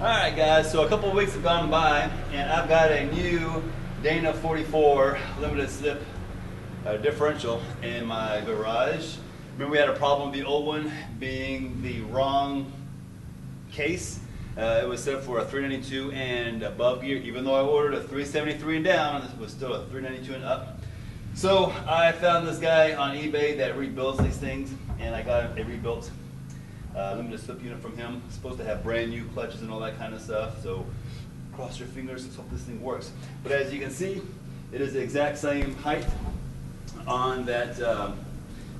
Alright guys, so a couple of weeks have gone by and I've got a new Dana 44 limited slip differential in my garage. Remember we had a problem with the old one being the wrong case. It was set for a 392 and above gear, even though I ordered a 373 and down, it was still a 392 and up. So I found this guy on eBay that rebuilds these things, and I got a rebuilt limited slip unit from him. It's supposed to have brand new clutches and all that kind of stuff, so cross your fingers, let's hope this thing works. But as you can see, it is the exact same height on that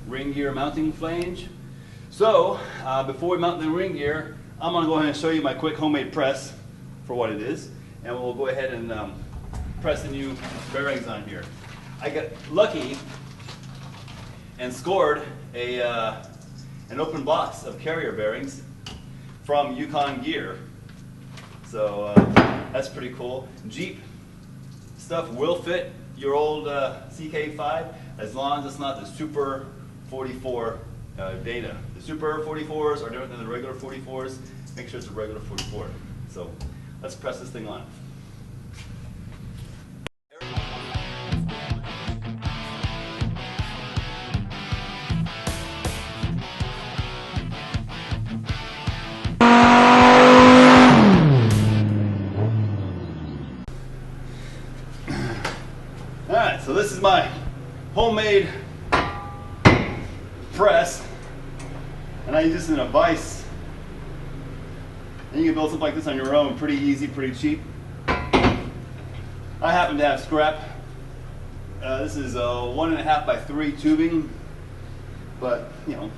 ring gear mounting flange. So before we mount the ring gear, I'm going to go ahead and show you my quick homemade press for what it is, and we'll go ahead and press the new bearings on here. I got lucky and scored an open box of carrier bearings from Yukon Gear. So that's pretty cool. Jeep stuff will fit your old CK5 as long as it's not the Super 44 Dana. The Super 44s are different than the regular 44s. Make sure it's a regular 44. So let's press this thing on. Alright, so this is my homemade press, and I use this in a vise. And you can build something like this on your own, pretty easy, pretty cheap. I happen to have scrap. This is a 1.5 by 3 tubing, but you know,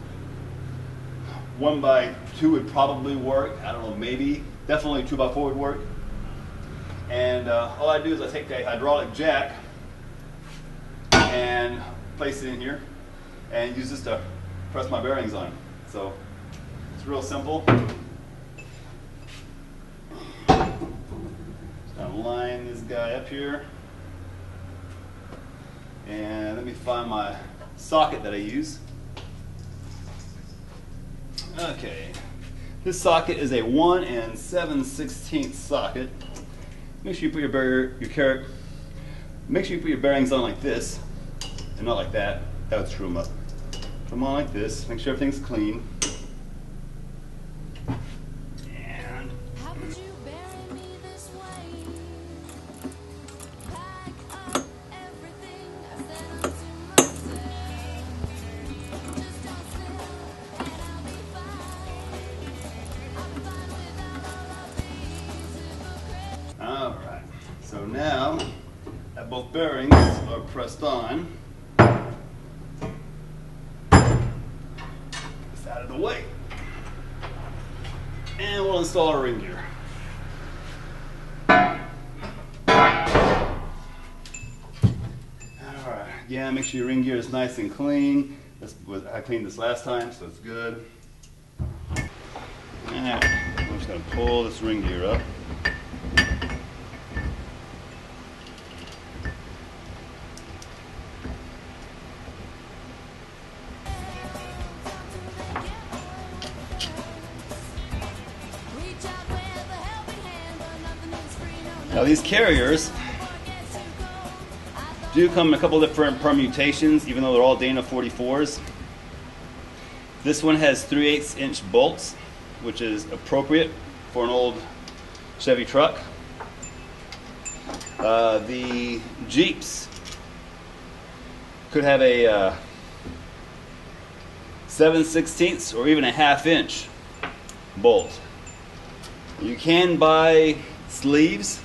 1 by 2 would probably work. I don't know, maybe, definitely 2 by 4 would work. And all I do is I take a hydraulic jack and place it in here and use this to press my bearings on. So it's real simple. Just gonna line this guy up here, and let me find my socket that I use. Okay, this socket is a 1 7/16 socket. Make sure you put make sure you put your bearings on like this, and not like that. That would screw them up. Put them on like this. Make sure everything's clean. And how could you bury me this way? Pack up everything I said unto myself. Just don't slip, and I'll be fine. I'm fine without all of these hypocrites. all right. So now that both bearings are pressed on, this out of the way, and we'll install our ring gear. All right. Yeah, make sure your ring gear is nice and clean. I cleaned this last time, so it's good. All right. I'm just going to pull this ring gear up. Now these carriers do come in a couple different permutations, even though they're all Dana 44s. This one has 3/8 inch bolts, which is appropriate for an old Chevy truck. The Jeeps could have a 7/16 or even a 1/2 inch bolt. You can buy sleeves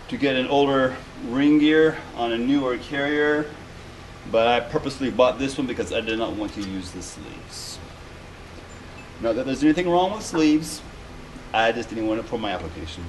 to get an older ring gear on a newer carrier, but I purposely bought this one because I did not want to use the sleeves. Not that there's anything wrong with sleeves, I just didn't want it for my application.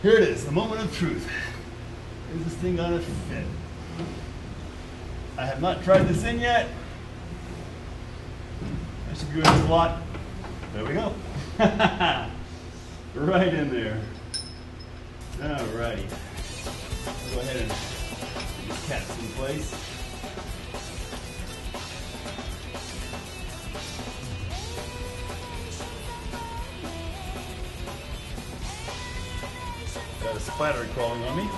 Here it is, the moment of truth. Is this thing gonna fit? I have not tried this in yet. I should be doing this a lot. There we go. Right in there. Alrighty. Go ahead and get these caps in place. Got a spider crawling on me.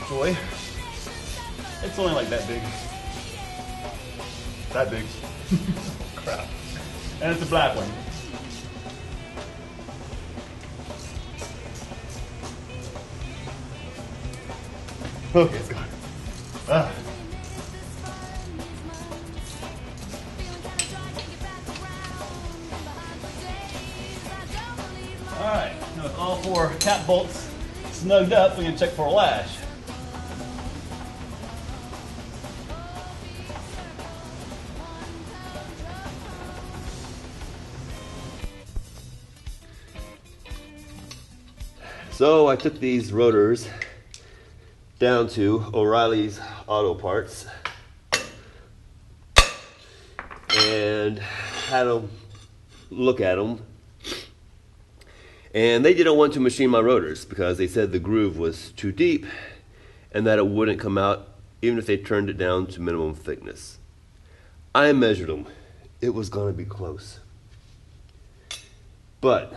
Boy. It's only like that big. That big. Crap. And it's a black one. Okay, it's gone. Ah. Alright, now with all 4 cap bolts snugged up, we can check for a lash. So I took these rotors down to O'Reilly's Auto Parts and had them look at them, and they didn't want to machine my rotors because they said the groove was too deep and that it wouldn't come out even if they turned it down to minimum thickness. I measured them. It was going to be close, but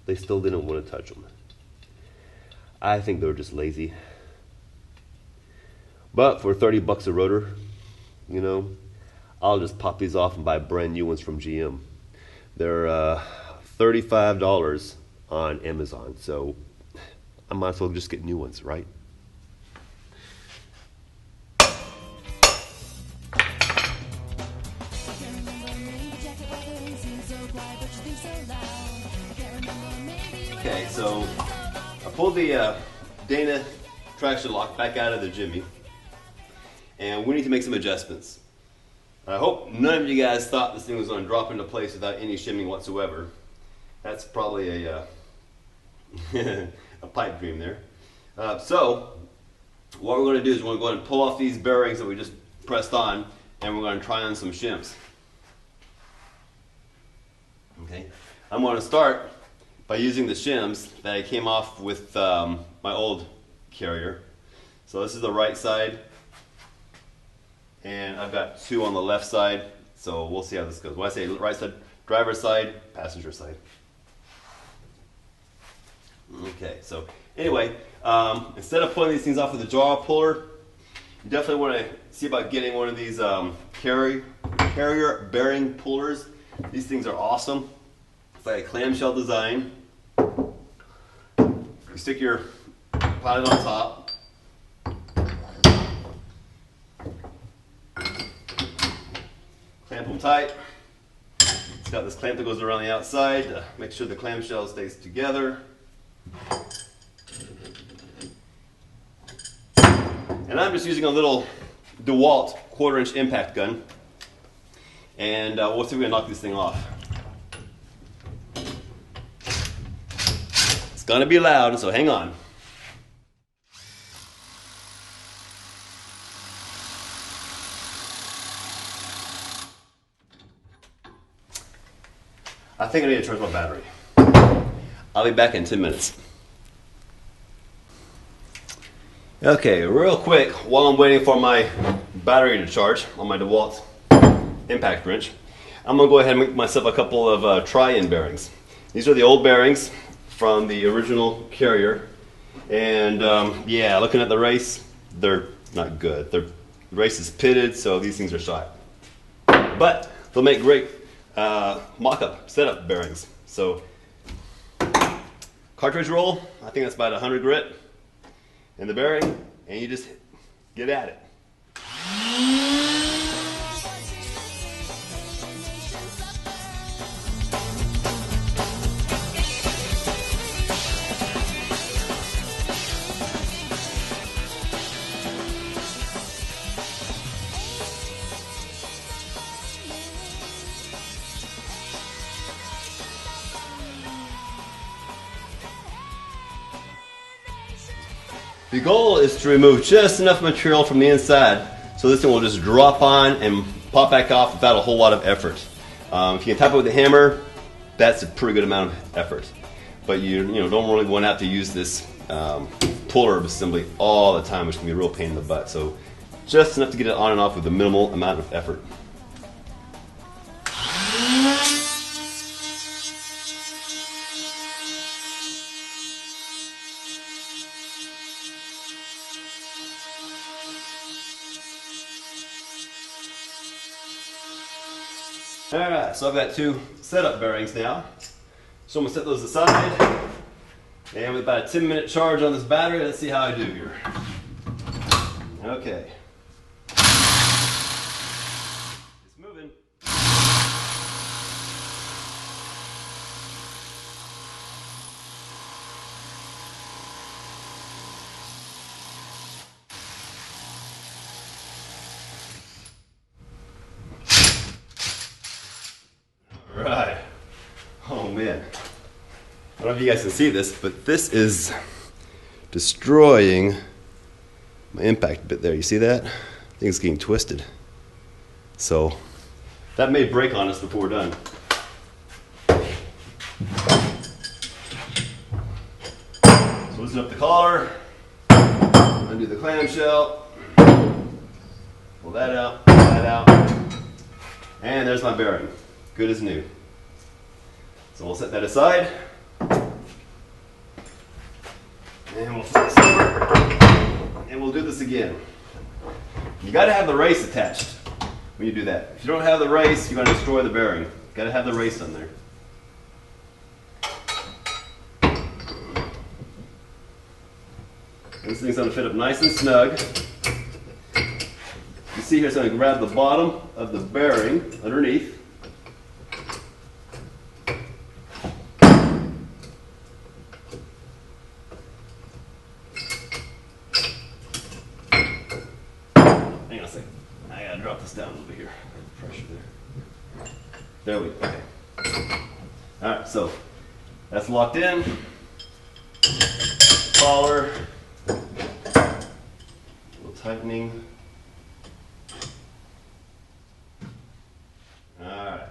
they still didn't want to touch them. I think they were just lazy. But for 30 bucks a rotor, you know, I'll just pop these off and buy brand new ones from GM. They're $35 on Amazon, so I might as well just get new ones, right? Okay, so I pulled the Dana Trac-lok back out of the Jimmy, and we need to make some adjustments. I hope none of you guys thought this thing was going to drop into place without any shimming whatsoever. That's probably a a pipe dream there. So what we're going to do is we're going to go ahead and pull off these bearings that we just pressed on, and we're going to try on some shims. Okay, I'm going to start by using the shims that I came off with my old carrier. So this is the right side, and I've got 2 on the left side, so we'll see how this goes. When I say right side, driver's side, passenger side. Okay, so anyway, instead of pulling these things off with a jaw puller, you definitely want to see about getting one of these carrier bearing pullers. These things are awesome. It's like a clamshell design. You stick your pilot on top. Clamp them tight. It's got this clamp that goes around the outside to make sure the clamshell stays together. And I'm just using a little DeWalt 1/4" impact gun, and we'll see if we can knock this thing off. It's gonna be loud, so hang on. I think I need to charge my battery. I'll be back in 10 minutes. Okay, real quick, while I'm waiting for my battery to charge on my DeWalt impact wrench, I'm going to go ahead and make myself a couple of try-in bearings. These are the old bearings from the original carrier, and yeah, looking at the race, they're not good. The race is pitted, so these things are shot. But they'll make great mock-up setup bearings. So cartridge roll, I think that's about 100 grit in the bearing, and you just get at it. The goal is to remove just enough material from the inside so this thing will just drop on and pop back off without a whole lot of effort. If you can tap it with a hammer, that's a pretty good amount of effort. But you don't really want to have to use this puller assembly all the time, which can be a real pain in the butt. So just enough to get it on and off with a minimal amount of effort. Alright, so I've got two setup bearings now. So I'm going to set those aside. And with about a 10-minute charge on this battery, let's see how I do here. Okay. It's moving. Alright. Oh man. I don't know if you guys can see this, but this is destroying my impact bit there. You see that? I think it's getting twisted. So that may break on us before we're done. So loosen up the collar, undo the clamshell, pull that out, and there's my bearing. Good as new. So we'll set that aside. And we'll flip this over, and we'll do this again. You got to have the race attached when you do that. If you don't have the race, you're going to destroy the bearing. You got to have the race on there. This thing's going to fit up nice and snug. You see here, it's going to grab the bottom of the bearing underneath. Drop this down a little bit here. Pressure there. There we go. Okay. Alright, so that's locked in. Collar. A little tightening. Alright.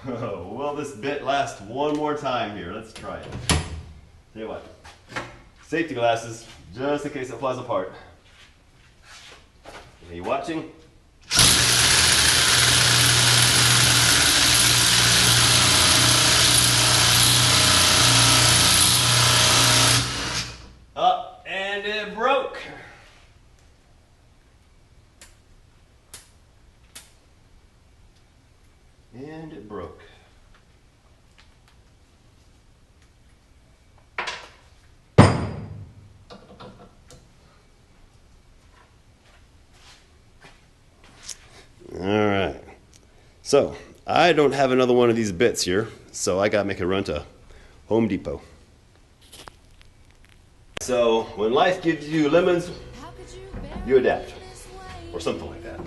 Will this bit last one more time here? Let's try it. Tell you what. Safety glasses, just in case it flies apart. Are you watching? Up, and it broke. And it broke. Alright, so I don't have another one of these bits here, so I gotta make a run to Home Depot. So when life gives you lemons, you adapt, or something like that.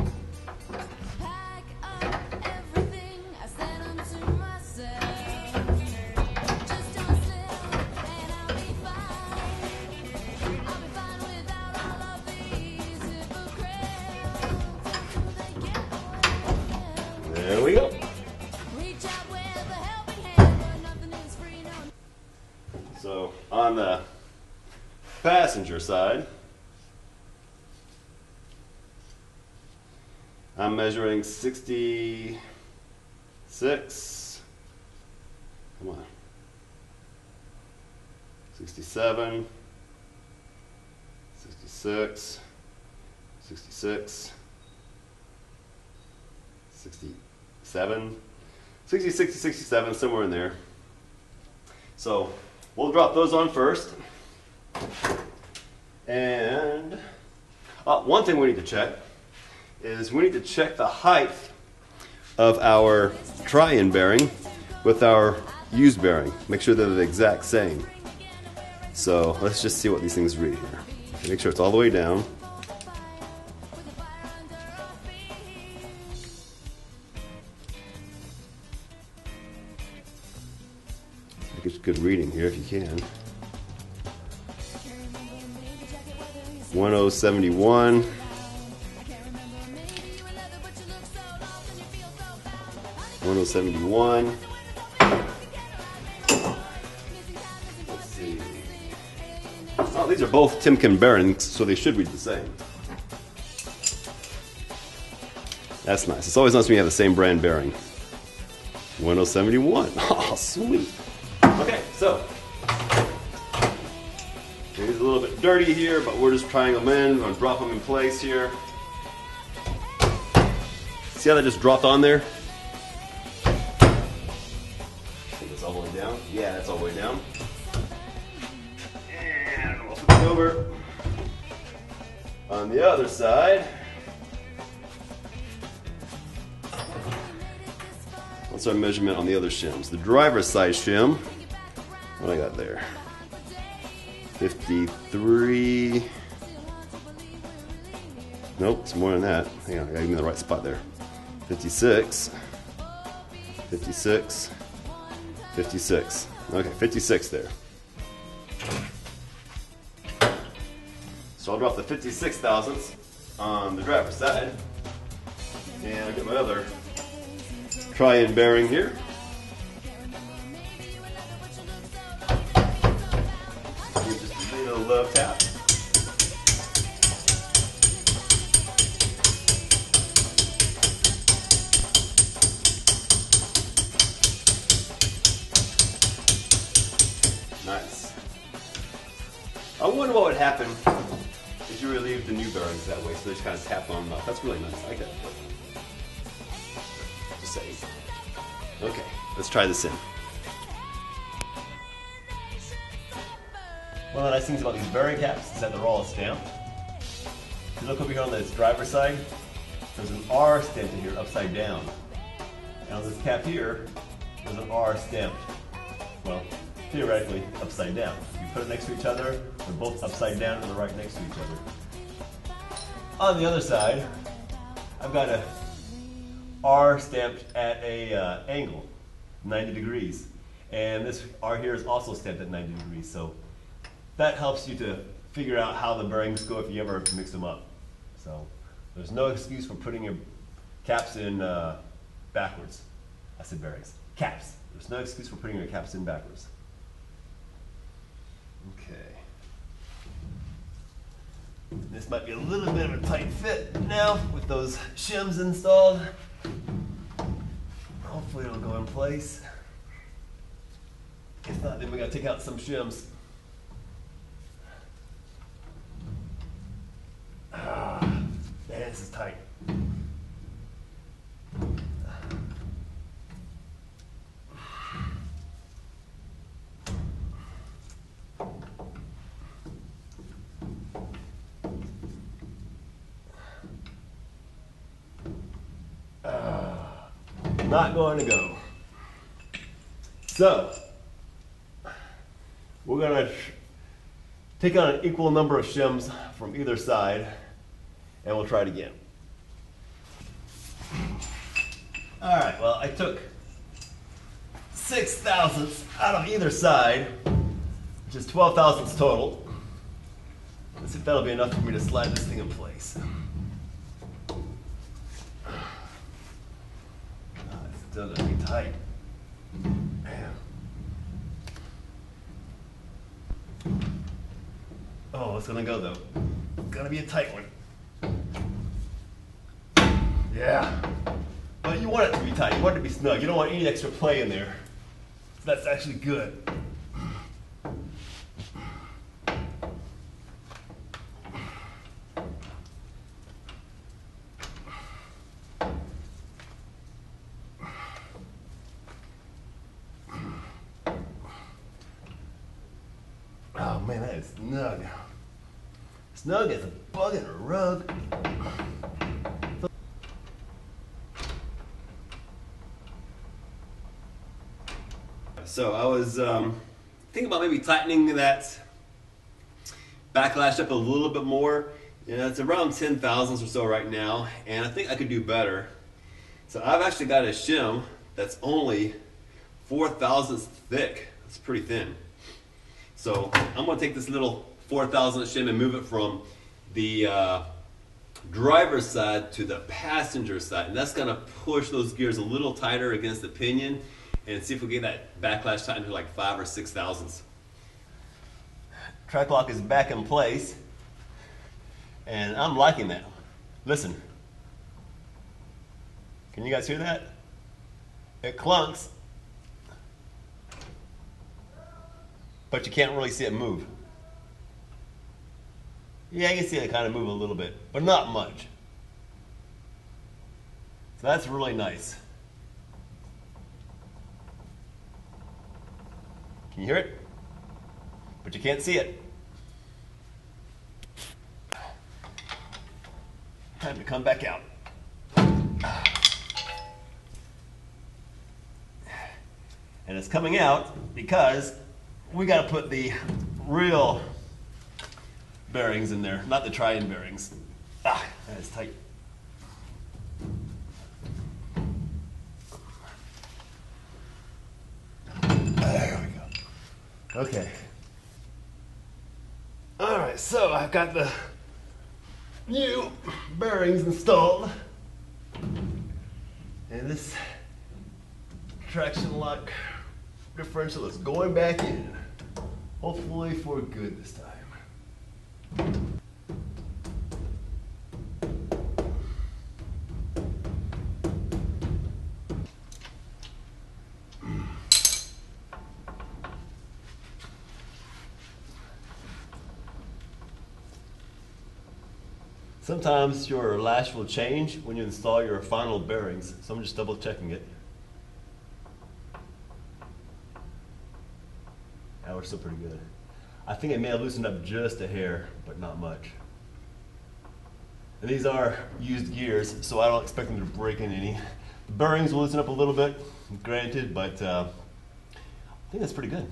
There we go. So on the passenger side, I'm measuring 66. Come on. 67. 66. 66. 67, 60, 60, 67, somewhere in there. So we'll drop those on first. And one thing we need to check is we need to check the height of our try-in bearing with our used bearing. Make sure they're the exact same. So let's just see what these things read here. Make sure it's all the way down. It's good reading here if you can. 1071. 1071. Let's see. Oh, these are both Timken bearings, so they should read the same. That's nice. It's always nice when you have the same brand bearing. 1071. Oh, sweet. Okay, so he's a little bit dirty here, but we're just trying them in. I'm going to drop them in place here. See how that just dropped on there? I think it's all the way down. Yeah, that's all the way down. And we'll flip it over. On the other side, what's our measurement on the other shims? The driver's side shim, what I got there? 53. Nope, it's more than that. Hang on, I gotta give me the right spot there. 56. 56. 56. Okay, 56 there. So I'll drop the 56 thousandths on the driver's side. And I'll get my other try-in bearing here. Give just a little love tap. Nice. I wonder what would happen if you relieve the new bearings that way, so they just kind of tap on them up. That's really nice. I like that. Just saying. Okay, let's try this in. One of the nice things about these bearing caps is that they're all stamped. If you look over here on this driver's side, there's an R stamped in here upside down. And on this cap here, there's an R stamped, well, theoretically, upside down. If you put it next to each other, they're both upside down and they're right next to each other. On the other side, I've got a R stamped at a angle, 90 degrees. And this R here is also stamped at 90 degrees. So that helps you to figure out how the bearings go if you ever mix them up. So there's no excuse for putting your caps in backwards. I said bearings. Caps. There's no excuse for putting your caps in backwards. Okay. This might be a little bit of a tight fit now with those shims installed. Hopefully it'll go in place. If not, then we gotta take out some shims. Man, this is tight. Not going to go. So, we're going to take out an equal number of shims from either side, and we'll try it again. All right, well, I took 6 thousandths out of either side, which is 12 thousandths total. Let's see if that'll be enough for me to slide this thing in place. Still gonna be tight. Man. Oh, it's gonna go though. It's gonna be a tight one. Yeah. But you want it to be tight. You want it to be snug. You don't want any extra play in there. So that's actually good. Oh man, that is snug. Snug as a bug in a rug. So I was thinking about maybe tightening that backlash up a little bit more. You know, it's around 10 thousandths or so right now, and I think I could do better. So I've actually got a shim that's only 4 thousandths thick. It's pretty thin. So I'm going to take this little 4 thousandth shim and move it from the driver's side to the passenger side, and that's going to push those gears a little tighter against the pinion and see if we get that backlash tightened to like 5 or 6 thousandths. Trac-lok is back in place, and I'm liking that. Listen, can you guys hear that? It clunks, but you can't really see it move. Yeah, you can see it kind of move a little bit, but not much. So that's really nice. Can you hear it? But you can't see it. Time to come back out. And it's coming out because we got to put the real bearings in there, not the try-in bearings. Ah, that is tight. There we go. Okay. All right, so I've got the new bearings installed, and this traction lock differential is going back in, hopefully for good this time. Sometimes your lash will change when you install your final bearings, so I'm just double checking it. That works still pretty good. I think it may have loosened up just a hair, but not much. And these are used gears, so I don't expect them to break in any. The bearings will loosen up a little bit, granted, but I think that's pretty good.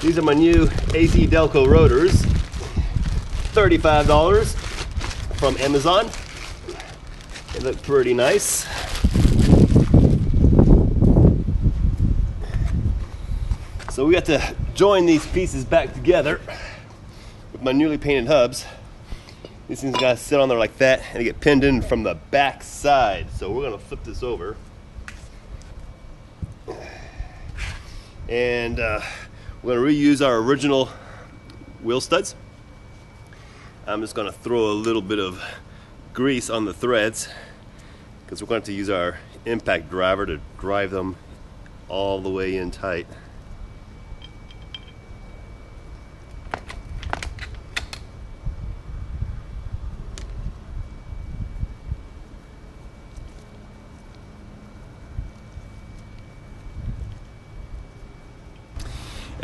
These are my new AC Delco rotors, $35 from Amazon. They look pretty nice. So we got to join these pieces back together with my newly painted hubs. These things gotta sit on there like that, and they get pinned in from the back side. So we're gonna flip this over. And we're going to reuse our original wheel studs. I'm just going to throw a little bit of grease on the threads because we're going to use our impact driver to drive them all the way in tight.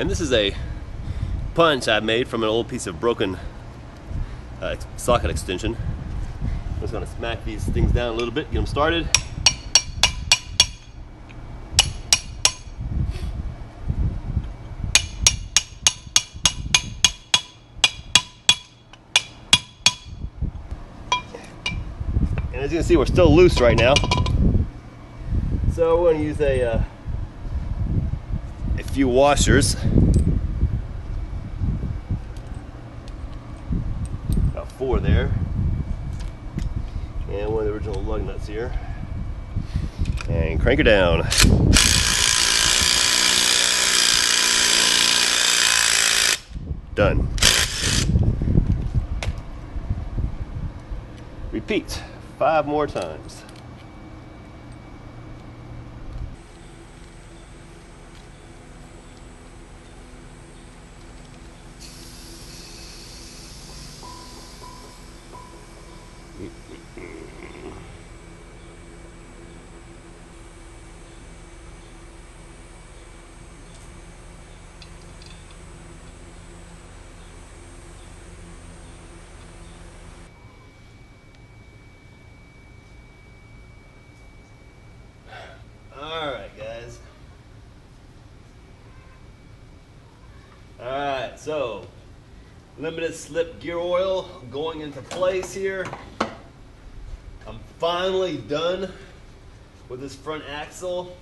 And this is a punch I made from an old piece of broken socket extension. I'm just going to smack these things down a little bit, get them started. And as you can see, we're still loose right now. So we're going to use a few washers. About 4 there. And one of the original lug nuts here. And crank her down. Done. Repeat 5 more times. limited slip gear oil going into place here. I'm finally done with this front axle.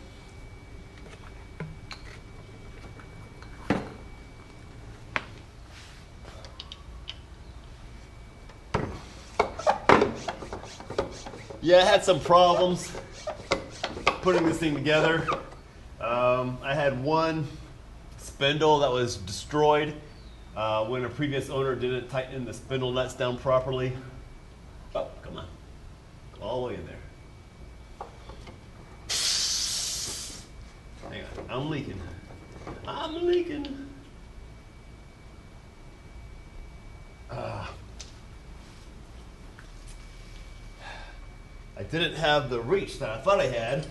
Yeah, I had some problems putting this thing together. I had one spindle that was destroyed when a previous owner didn't tighten the spindle nuts down properly. Oh, come on. All the way in there. Hang on, I'm leaking. I'm leaking. I didn't have the reach that I thought I had,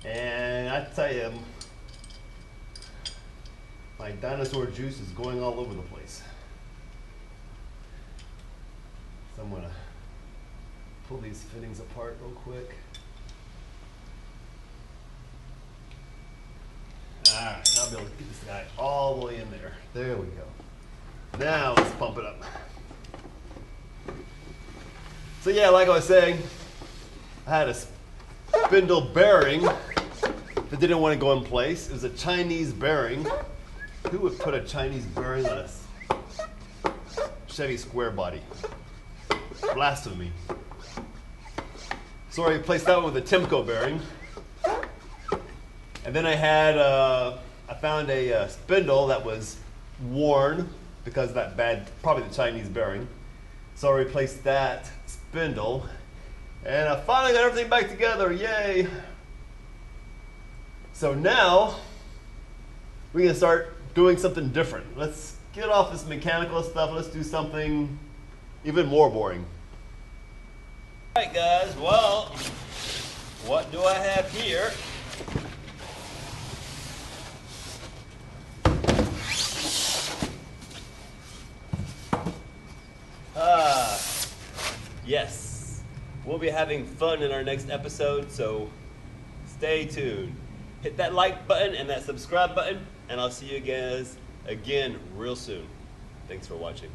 and I tell you, my dinosaur juice is going all over the place. So I'm gonna pull these fittings apart real quick. Alright, now I'll be able to get this guy all the way in there. There we go. Now let's pump it up. So yeah, like I was saying, I had a spindle bearing that didn't want to go in place. It was a Chinese bearing. Who would put a Chinese bearing on a Chevy square body? Blasphemy. So I replaced that one with a Timco bearing. And then I had, I found a spindle that was worn because of that bad, probably the Chinese bearing. So I replaced that spindle. And I finally got everything back together, yay! So now, we're gonna start doing something different. Let's get off this mechanical stuff, let's do something even more boring. Alright guys, well, what do I have here? Yes. We'll be having fun in our next episode, so stay tuned. Hit that like button and that subscribe button, and I'll see you guys again real soon. Thanks for watching.